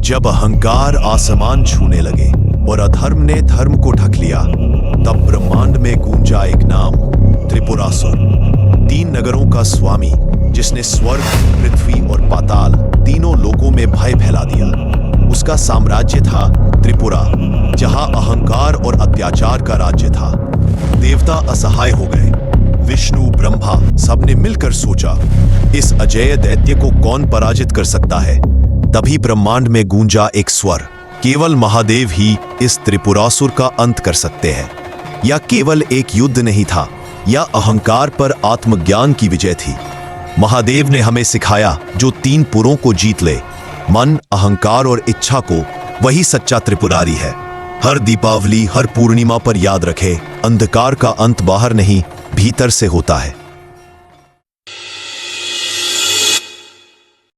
जब अहंकार आसमान छूने लगे और अधर्म ने धर्म को ढक लिया, तब ब्रह्मांड में गूंजा एक नाम, त्रिपुरासुर। 3 नगरों का स्वामी, जिसने स्वर्ग, पृथ्वी और पाताल तीनों लोकों में भय फैला दिया। उसका साम्राज्य था त्रिपुरा, जहां अहंकार और अत्याचार का राज्य था। देवता असहाय हो गए। विष्णु, ब्रह्मा सबने मिलकर सोचा, इस अजेय दैत्य को कौन पराजित कर सकता है। तभी ब्रह्मांड में गूंजा एक स्वर, केवल महादेव ही इस त्रिपुरासुर का अंत कर सकते हैं। यह केवल एक युद्ध नहीं था, यह अहंकार पर आत्मज्ञान की विजय थी। महादेव ने हमें सिखाया, जो 3 पुरों को जीत ले, मन, अहंकार और इच्छा को, वही सच्चा त्रिपुरारी है। हर दीपावली, हर पूर्णिमा पर याद रखे, अंधकार का अंत बाहर नहीं, भीतर से होता है।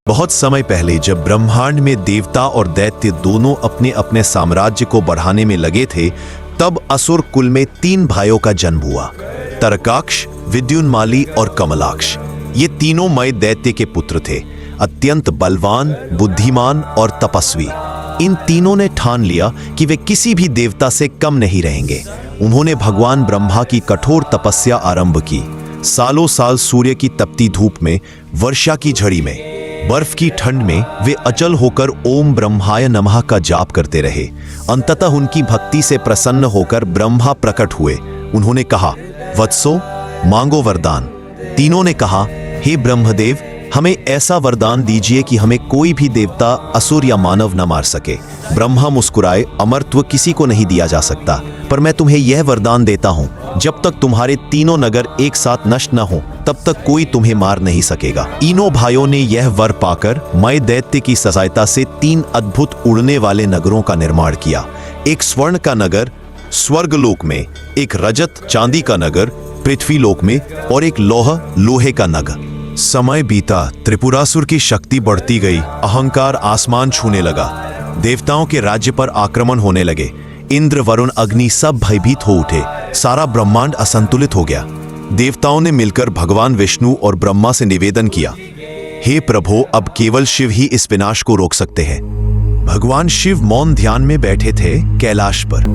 बहुत समय पहले जब ब्रह्मांड में देवता और दैत्य दोनों अपने अपने साम्राज्य को बढ़ाने में लगे थे, तब असुर कुल में 3 भाइयों का जन्म हुआ, तरकाक्ष, विद्युन्माली और कमलाक्ष। ये तीनों मय दैत्य के पुत्र थे, अत्यंत बलवान, बुद्धिमान और तपस्वी। इन तीनों ने ठान लिया कि वे किसी भी देवता से कम नहीं रहेंगे। उन्होंने भगवान ब्रह्मा की कठोर तपस्या आरंभ की। सालों साल सूर्य की तपती धूप में, वर्षा की झड़ी में, बर्फ की ठंड में वे अचल होकर ओम ब्रह्माय नमः का जाप करते रहे। अंततः उनकी भक्ति से प्रसन्न होकर ब्रह्मा प्रकट हुए। उन्होंने कहा, वत्सो, मांगो वरदान। तीनों ने कहा, हे ब्रह्मदेव, हमें ऐसा वरदान दीजिए कि हमें कोई भी देवता, असुर या मानव न मार सके। ब्रह्मा मुस्कुराए, अमरत्व किसी को नहीं दिया जा सकता, पर मैं तुम्हें यह वरदान देता हूं, जब तक तुम्हारे तीनों नगर एक साथ नष्ट न हो, तब तक कोई तुम्हें मार नहीं सकेगा। तीनों भाइयों ने यह वर पाकर मय दैत्य की सहायता से 3 अद्भुत उड़ने वाले नगरों का निर्माण किया। एक स्वर्ण का नगर स्वर्गलोक में, एक रजत चांदी का नगर पृथ्वीलोक में और एक लोहे का नगर। समय बीता, त्रिपुरासुर की शक्ति बढ़ती गई, अहंकार आसमान छूने लगा। देवताओं के राज्य पर आक्रमण होने लगे। इंद्र, वरुण, अग्नि सब भयभीत हो उठे। सारा ब्रह्मांड असंतुलित हो गया। देवताओं ने मिलकर भगवान विष्णु और ब्रह्मा से निवेदन किया, हे प्रभु, अब केवल शिव ही इस विनाश को रोक सकते हैं। भगवान शिव मौन ध्यान में बैठे थे कैलाश पर।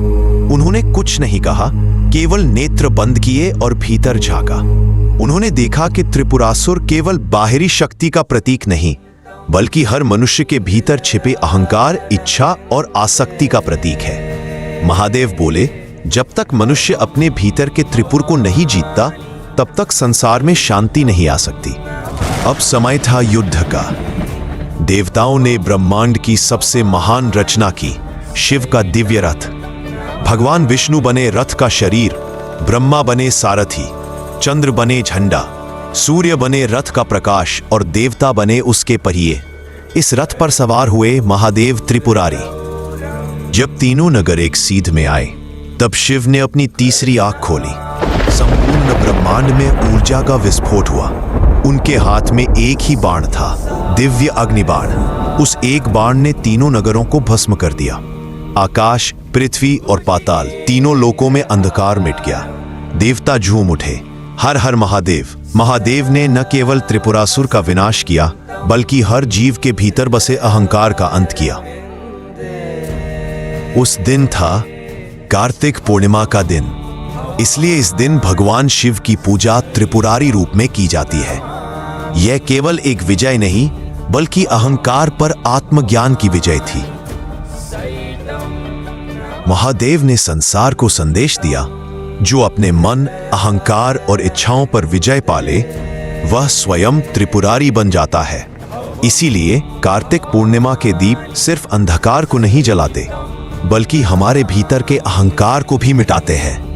उन्होंने कुछ नहीं कहा, केवल नेत्र बंद किए और भीतर झांका। उन्होंने देखा कि त्रिपुरासुर केवल बाहरी शक्ति का प्रतीक नहीं, बल्कि हर मनुष्य के भीतर छिपे अहंकार, इच्छा और आसक्ति का प्रतीक है। महादेव बोले, जब तक मनुष्य अपने भीतर के त्रिपुर को नहीं जीतता, तब तक संसार में शांति नहीं आ सकती। अब समय था युद्ध का। देवताओं ने ब्रह्मांड की सबसे महान रचना की, शिव का दिव्य रथ। भगवान विष्णु बने रथ का शरीर, ब्रह्मा बने सारथी, चंद्र बने झंडा, सूर्य बने रथ का प्रकाश और देवता बने उसके पहिए। इस रथ पर सवार हुए महादेव त्रिपुरारी। जब तीनों नगर एक सीध में आए, तब शिव ने अपनी तीसरी आंख खोली। संपूर्ण ब्रह्मांड में ऊर्जा का विस्फोट हुआ। उनके हाथ में एक ही बाण था, दिव्य अग्निबाण। उस एक बाण ने तीनों नगरों को भस्म कर दिया। आकाश, पृथ्वी और पाताल तीनों लोकों में अंधकार मिट गया। देवता झूम उठे, हर हर महादेव। महादेव ने न केवल त्रिपुरासुर का विनाश किया, बल्कि हर जीव के भीतर बसे अहंकार का अंत किया। उस दिन था कार्तिक पूर्णिमा का दिन। इसलिए इस दिन भगवान शिव की पूजा त्रिपुरारी रूप में की जाती है। यह केवल एक विजय नहीं, बल्कि अहंकार पर आत्मज्ञान की विजय थी। महादेव ने संसार को संदेश दिया, जो अपने मन, अहंकार और इच्छाओं पर विजय पाले, वह स्वयं त्रिपुरारी बन जाता है। इसीलिए कार्तिक पूर्णिमा के दीप सिर्फ अंधकार को नहीं जलाते, बल्कि हमारे भीतर के अहंकार को भी मिटाते हैं।